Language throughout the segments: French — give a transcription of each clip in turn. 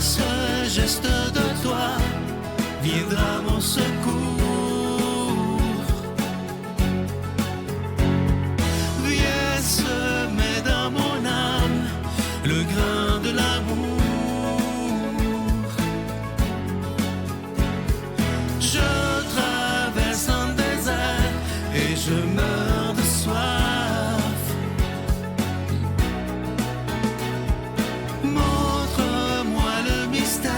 ce geste de toi viendra mon secours. Viens semer dans mon âme le grain de l'amour. Je traverse un désert et je meurs de soif. Montre-moi le mystère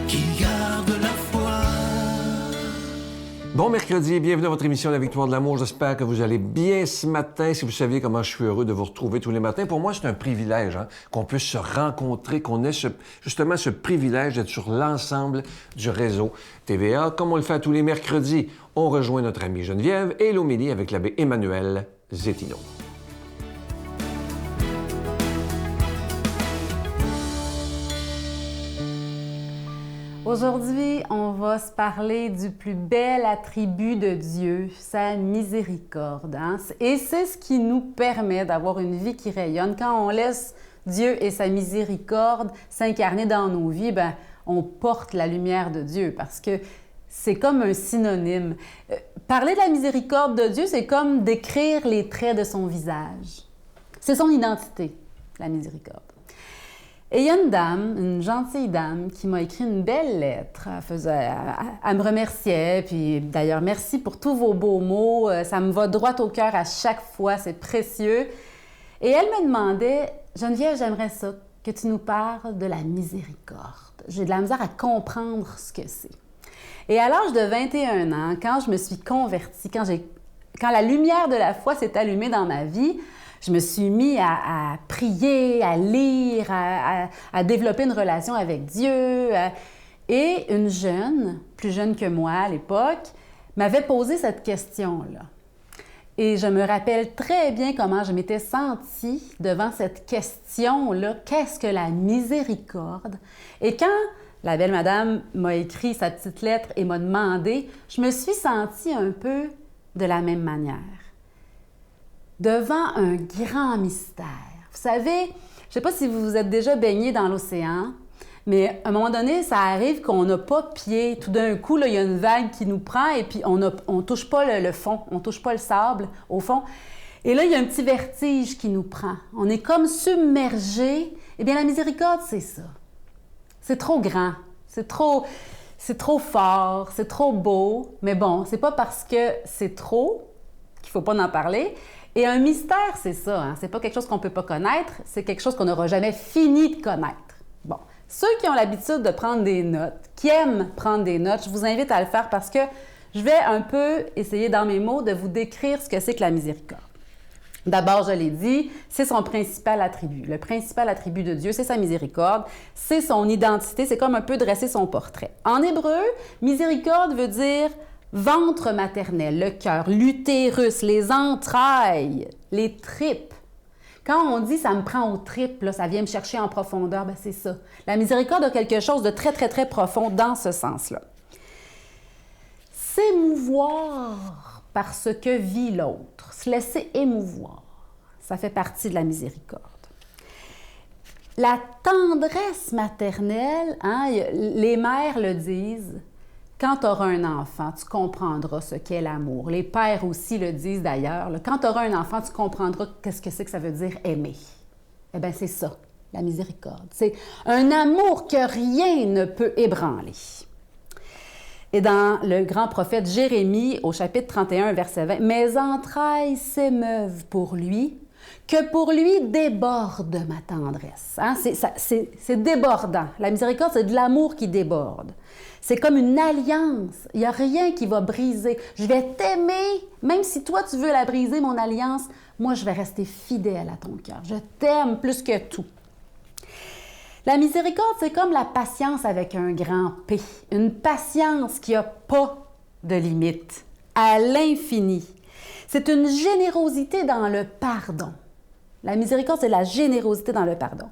qui garde la foi. Bon mercredi et bienvenue à votre émission La Victoire de l'amour. J'espère que vous allez bien ce matin. Si vous saviez comment je suis heureux de vous retrouver tous les matins. Pour moi, c'est un privilège qu'on puisse se rencontrer, qu'on ait justement ce privilège d'être sur l'ensemble du réseau TVA. Comme on le fait tous les mercredis, on rejoint notre amie Geneviève et l'homélie avec l'abbé Emmanuel Zétino. Aujourd'hui, on va se parler du plus bel attribut de Dieu, sa miséricorde. Et c'est ce qui nous permet d'avoir une vie qui rayonne. Quand on laisse Dieu et sa miséricorde s'incarner dans nos vies, on porte la lumière de Dieu parce que c'est comme un synonyme. Parler de la miséricorde de Dieu, c'est comme décrire les traits de son visage. C'est son identité, la miséricorde. Et il y a une dame, une gentille dame, qui m'a écrit une belle lettre. Elle me remerciait, puis d'ailleurs, merci pour tous vos beaux mots. Ça me va droit au cœur à chaque fois, c'est précieux. Et elle me demandait, Geneviève, j'aimerais ça, que tu nous parles de la miséricorde. J'ai de la misère à comprendre ce que c'est. Et à l'âge de 21 ans, quand je me suis convertie, quand la lumière de la foi s'est allumée dans ma vie, je me suis mis à prier, à lire, à développer une relation avec Dieu. Et une jeune, plus jeune que moi à l'époque, m'avait posé cette question-là. Et je me rappelle très bien comment je m'étais sentie devant cette question-là. Qu'est-ce que la miséricorde? Et quand la belle madame m'a écrit sa petite lettre et m'a demandé, je me suis sentie un peu de la même manière. Devant un grand mystère. Vous savez, je ne sais pas si vous vous êtes déjà baigné dans l'océan, mais à un moment donné, ça arrive qu'on n'a pas pied. Tout d'un coup, là, il y a une vague qui nous prend et puis on ne touche pas le fond, on ne touche pas le sable au fond. Et là, il y a un petit vertige qui nous prend. On est comme submergé. Eh bien, la miséricorde, c'est ça. C'est trop grand, c'est trop fort, c'est trop beau. Mais bon, c'est pas parce que c'est trop qu'il ne faut pas en parler. Et un mystère, c'est ça. C'est pas quelque chose qu'on ne peut pas connaître, c'est quelque chose qu'on n'aura jamais fini de connaître. Bon, ceux qui ont l'habitude de prendre des notes, qui aiment prendre des notes, je vous invite à le faire parce que je vais un peu essayer dans mes mots de vous décrire ce que c'est que la miséricorde. D'abord, je l'ai dit, c'est son principal attribut. Le principal attribut de Dieu, c'est sa miséricorde, c'est son identité, c'est comme un peu dresser son portrait. En hébreu, miséricorde veut dire ventre maternel, le cœur, l'utérus, les entrailles, les tripes. Quand on dit « ça me prend aux tripes », là, ça vient me chercher en profondeur, c'est ça. La miséricorde a quelque chose de très, très, très profond dans ce sens-là. S'émouvoir par ce que vit l'autre, se laisser émouvoir, ça fait partie de la miséricorde. La tendresse maternelle, les mères le disent, quand tu auras un enfant, tu comprendras ce qu'est l'amour. Les pères aussi le disent d'ailleurs. Quand tu auras un enfant, tu comprendras qu'est-ce que c'est que ça veut dire aimer. Eh bien, c'est ça, la miséricorde. C'est un amour que rien ne peut ébranler. Et dans le grand prophète Jérémie, au chapitre 31, verset 20, « Mes entrailles s'émeuvent pour lui, que pour lui déborde ma tendresse. » C'est débordant. La miséricorde, c'est de l'amour qui déborde. C'est comme une alliance. Il n'y a rien qui va briser. Je vais t'aimer, même si toi, tu veux la briser, mon alliance, moi, je vais rester fidèle à ton cœur. Je t'aime plus que tout. La miséricorde, c'est comme la patience avec un grand P. Une patience qui n'a pas de limite, à l'infini. C'est une générosité dans le pardon. La miséricorde, c'est la générosité dans le pardon.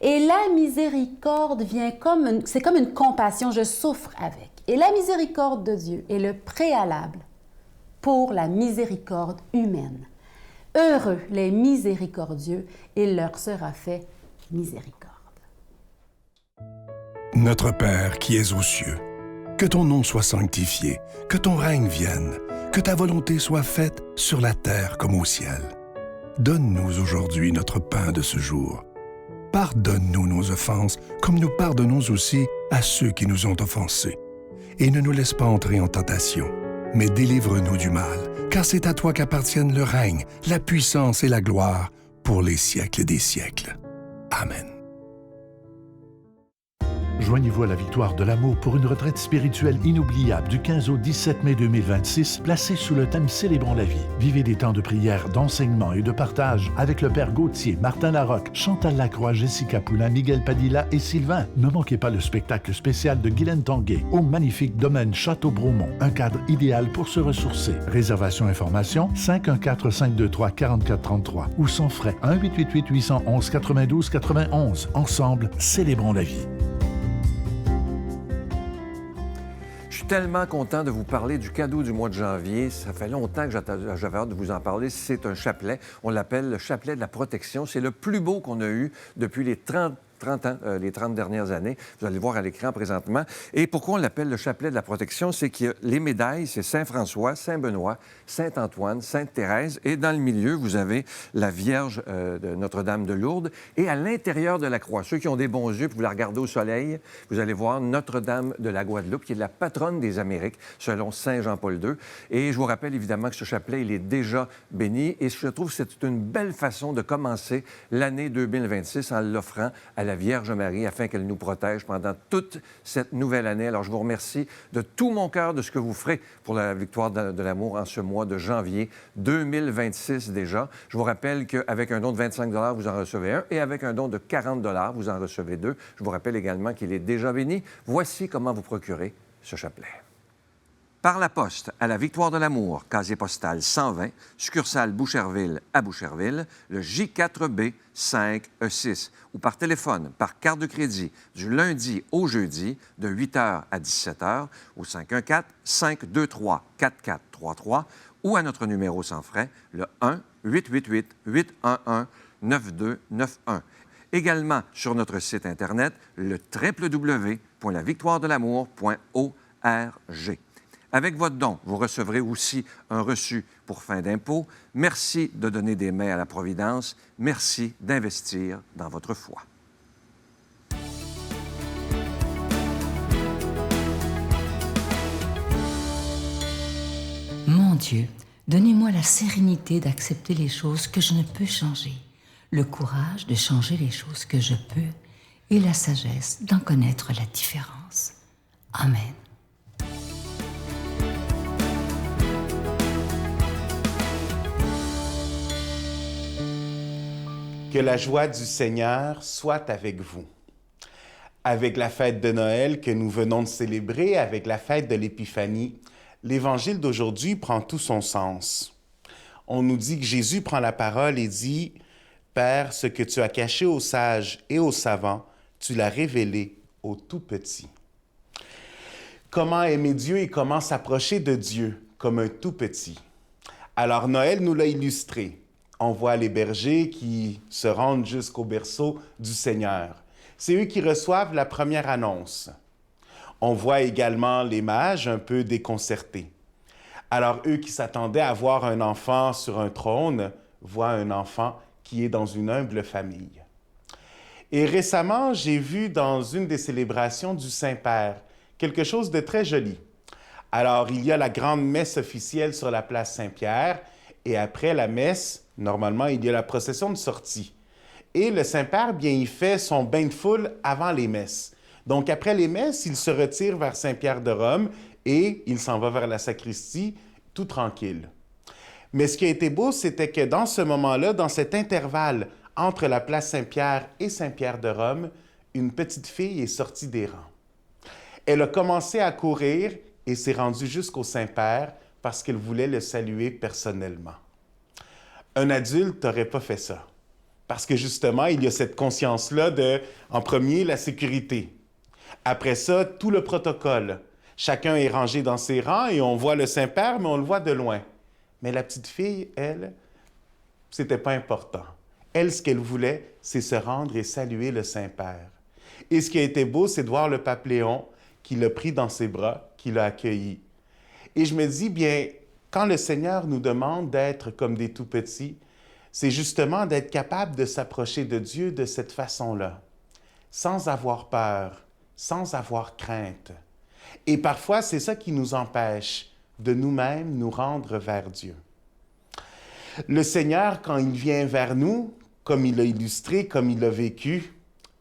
Et la miséricorde vient c'est comme une compassion, je souffre avec. Et la miséricorde de Dieu est le préalable pour la miséricorde humaine. Heureux les miséricordieux, il leur sera fait miséricorde. Notre Père qui es aux cieux, que ton nom soit sanctifié, que ton règne vienne, que ta volonté soit faite sur la terre comme au ciel. Donne-nous aujourd'hui notre pain de ce jour. Pardonne-nous nos offenses, comme nous pardonnons aussi à ceux qui nous ont offensés. Et ne nous laisse pas entrer en tentation, mais délivre-nous du mal, car c'est à toi qu'appartiennent le règne, la puissance et la gloire pour les siècles des siècles. Amen. Joignez-vous à la Victoire de l'amour pour une retraite spirituelle inoubliable du 15 au 17 mai 2026, placée sous le thème Célébrons la vie. Vivez des temps de prière, d'enseignement et de partage avec le Père Gauthier, Martin Larocque, Chantal Lacroix, Jessica Poulain, Miguel Padilla et Sylvain. Ne manquez pas le spectacle spécial de Guylaine Tanguay au magnifique domaine Château-Bromont, un cadre idéal pour se ressourcer. Réservation information 514-523-4433 ou sans frais 1-888-811-92-91. Ensemble, célébrons la vie. Je suis tellement content de vous parler du cadeau du mois de janvier. Ça fait longtemps que j'avais hâte de vous en parler. C'est un chapelet. On l'appelle le chapelet de la protection. C'est le plus beau qu'on a eu depuis les 30 ans, les 30 dernières années. Vous allez le voir à l'écran présentement. Et pourquoi on l'appelle le chapelet de la protection? C'est que les médailles, c'est Saint-François, Saint-Benoît, Sainte-Antoine, Sainte-Thérèse. Et dans le milieu, vous avez la Vierge de Notre-Dame de Lourdes. Et à l'intérieur de la croix, ceux qui ont des bons yeux, puis vous la regardez au soleil, vous allez voir Notre-Dame de la Guadeloupe, qui est la patronne des Amériques, selon Saint Jean-Paul II. Et je vous rappelle évidemment que ce chapelet, il est déjà béni. Et je trouve que c'est une belle façon de commencer l'année 2026 en l'offrant à la Vierge Marie afin qu'elle nous protège pendant toute cette nouvelle année. Alors, je vous remercie de tout mon cœur de ce que vous ferez pour la victoire de l'amour en ce mois de janvier 2026 déjà. Je vous rappelle qu'avec un don de 25 $ vous en recevez un et avec un don de 40 $ vous en recevez deux. Je vous rappelle également qu'il est déjà béni. Voici comment vous procurer ce chapelet. Par la poste, à la Victoire de l'amour, casier postal 120, succursale Boucherville à Boucherville, le J4B 5E6, ou par téléphone, par carte de crédit, du lundi au jeudi, de 8h à 17h, au 514-523-4433, ou à notre numéro sans frais, le 1-888-811-9291. Également sur notre site Internet, le www.lavictoiredelamour.org. Avec votre don, vous recevrez aussi un reçu pour fin d'impôt. Merci de donner des mains à la Providence. Merci d'investir dans votre foi. Mon Dieu, donnez-moi la sérénité d'accepter les choses que je ne peux changer, le courage de changer les choses que je peux et la sagesse d'en connaître la différence. Amen. Que la joie du Seigneur soit avec vous. Avec la fête de Noël que nous venons de célébrer, avec la fête de l'Épiphanie, l'Évangile d'aujourd'hui prend tout son sens. On nous dit que Jésus prend la parole et dit « Père, ce que tu as caché aux sages et aux savants, tu l'as révélé aux tout petits. » Comment aimer Dieu et comment s'approcher de Dieu comme un tout petit? Alors Noël nous l'a illustré. On voit les bergers qui se rendent jusqu'au berceau du Seigneur. C'est eux qui reçoivent la première annonce. On voit également les mages un peu déconcertés. Alors eux qui s'attendaient à voir un enfant sur un trône, voient un enfant qui est dans une humble famille. Et récemment, j'ai vu dans une des célébrations du Saint-Père quelque chose de très joli. Alors, il y a la grande messe officielle sur la place Saint-Pierre et après la messe, normalement, il y a la procession de sortie. Et le Saint-Père, bien, il fait son bain de foule avant les messes. Donc, après les messes, il se retire vers Saint-Pierre de Rome et il s'en va vers la sacristie, tout tranquille. Mais ce qui a été beau, c'était que dans ce moment-là, dans cet intervalle entre la place Saint-Pierre et Saint-Pierre de Rome, une petite fille est sortie des rangs. Elle a commencé à courir et s'est rendue jusqu'au Saint-Père parce qu'elle voulait le saluer personnellement. Un adulte n'aurait pas fait ça. Parce que justement, il y a cette conscience-là de, en premier, la sécurité. Après ça, tout le protocole. Chacun est rangé dans ses rangs et on voit le Saint-Père, mais on le voit de loin. Mais la petite fille, elle, c'était pas important. Elle, ce qu'elle voulait, c'est se rendre et saluer le Saint-Père. Et ce qui a été beau, c'est de voir le pape Léon qui l'a pris dans ses bras, qui l'a accueilli. Et je me dis, bien, quand le Seigneur nous demande d'être comme des tout-petits, c'est justement d'être capable de s'approcher de Dieu de cette façon-là, sans avoir peur, sans avoir crainte. Et parfois, c'est ça qui nous empêche de nous-mêmes nous rendre vers Dieu. Le Seigneur, quand il vient vers nous, comme il l'a illustré, comme il l'a vécu,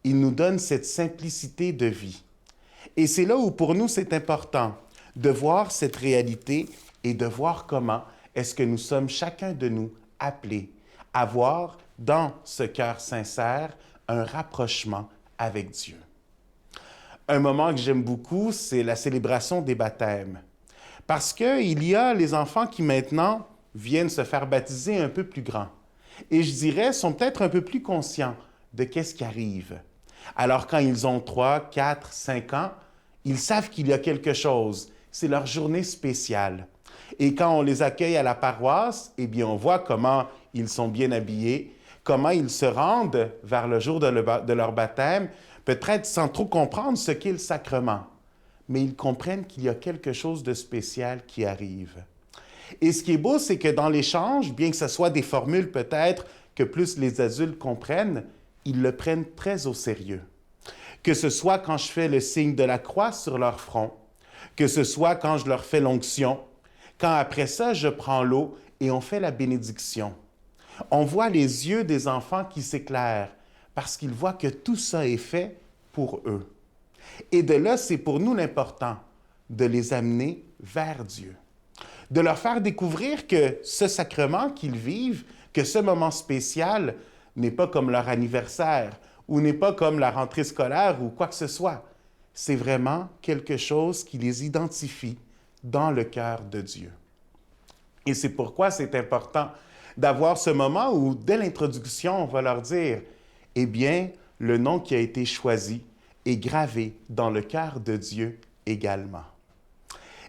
il nous donne cette simplicité de vie. Et c'est là où pour nous c'est important de voir cette réalité et de voir comment est-ce que nous sommes chacun de nous appelés à avoir dans ce cœur sincère un rapprochement avec Dieu. Un moment que j'aime beaucoup, c'est la célébration des baptêmes. Parce qu'il y a les enfants qui maintenant viennent se faire baptiser un peu plus grands. Et je dirais, sont peut-être un peu plus conscients de qu'est-ce qui arrive. Alors quand ils ont 3, 4, 5 ans, ils savent qu'il y a quelque chose. C'est leur journée spéciale. Et quand on les accueille à la paroisse, eh bien, on voit comment ils sont bien habillés, comment ils se rendent vers le jour de leur baptême, peut-être sans trop comprendre ce qu'est le sacrement. Mais ils comprennent qu'il y a quelque chose de spécial qui arrive. Et ce qui est beau, c'est que dans l'échange, bien que ce soit des formules peut-être que plus les adultes comprennent, ils le prennent très au sérieux. Que ce soit quand je fais le signe de la croix sur leur front, que ce soit quand je leur fais l'onction, quand après ça, je prends l'eau et on fait la bénédiction. On voit les yeux des enfants qui s'éclairent parce qu'ils voient que tout ça est fait pour eux. Et de là, c'est pour nous l'important de les amener vers Dieu, de leur faire découvrir que ce sacrement qu'ils vivent, que ce moment spécial n'est pas comme leur anniversaire ou n'est pas comme la rentrée scolaire ou quoi que ce soit. C'est vraiment quelque chose qui les identifie dans le cœur de Dieu. Et c'est pourquoi c'est important d'avoir ce moment où, dès l'introduction, on va leur dire « Eh bien, le nom qui a été choisi est gravé dans le cœur de Dieu également. »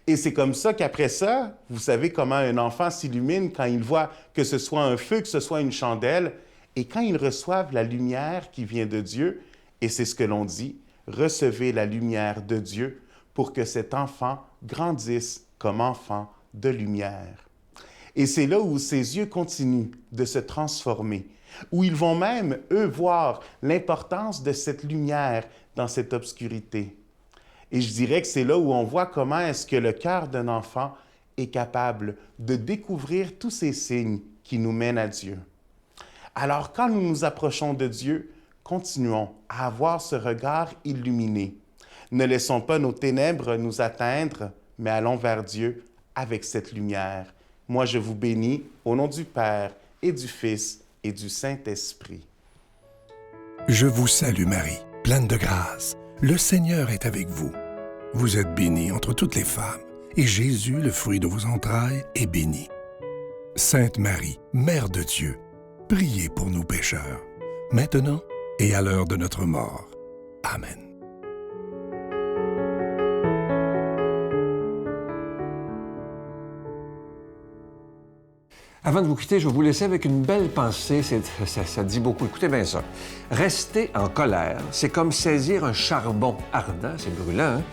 Et c'est comme ça qu'après ça, vous savez comment un enfant s'illumine quand il voit que ce soit un feu, que ce soit une chandelle, et quand ils reçoivent la lumière qui vient de Dieu, et c'est ce que l'on dit, recevez la lumière de Dieu pour que cet enfant grandisse comme enfant de lumière. Et c'est là où ses yeux continuent de se transformer, où ils vont même, eux, voir l'importance de cette lumière dans cette obscurité. Et je dirais que c'est là où on voit comment est-ce que le cœur d'un enfant est capable de découvrir tous ces signes qui nous mènent à Dieu. Alors, quand nous nous approchons de Dieu, continuons à avoir ce regard illuminé. Ne laissons pas nos ténèbres nous atteindre, mais allons vers Dieu avec cette lumière. Moi, je vous bénis au nom du Père et du Fils et du Saint-Esprit. Je vous salue Marie, pleine de grâce. Le Seigneur est avec vous. Vous êtes bénie entre toutes les femmes, et Jésus, le fruit de vos entrailles, est béni. Sainte Marie, Mère de Dieu, priez pour nous pécheurs, maintenant et à l'heure de notre mort. Amen. Avant de vous quitter, je vais vous laisser avec une belle pensée. Ça dit beaucoup. Écoutez bien ça. Rester en colère, c'est comme saisir un charbon ardent, c'est brûlant, hein,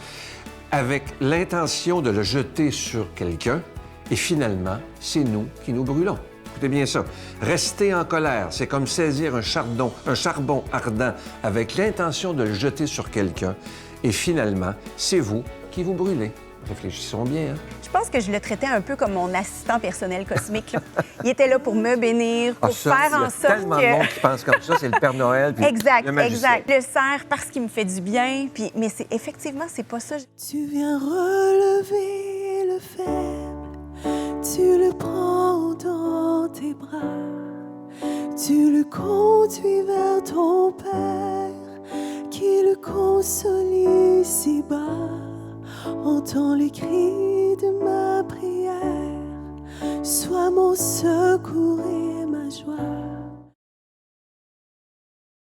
avec l'intention de le jeter sur quelqu'un, et finalement, c'est nous qui nous brûlons. Écoutez bien ça. Rester en colère, c'est comme saisir un charbon ardent avec l'intention de le jeter sur quelqu'un, et finalement, c'est vous qui vous brûlez. Réfléchissons bien, hein? Je pense que je le traitais un peu comme mon assistant personnel cosmique, là. Il était là pour me bénir, pour faire en sorte que... Il y a tellement de monde qui pense comme ça, c'est le Père Noël, puis exact, le magicien. exact. Je le sers parce qu'il me fait du bien, puis... mais effectivement, c'est pas ça. Tu viens relever le faible, tu le prends dans tes bras, tu le conduis vers ton Père, qui le console ici-bas. Entends les cris de ma prière, sois mon secours et ma joie.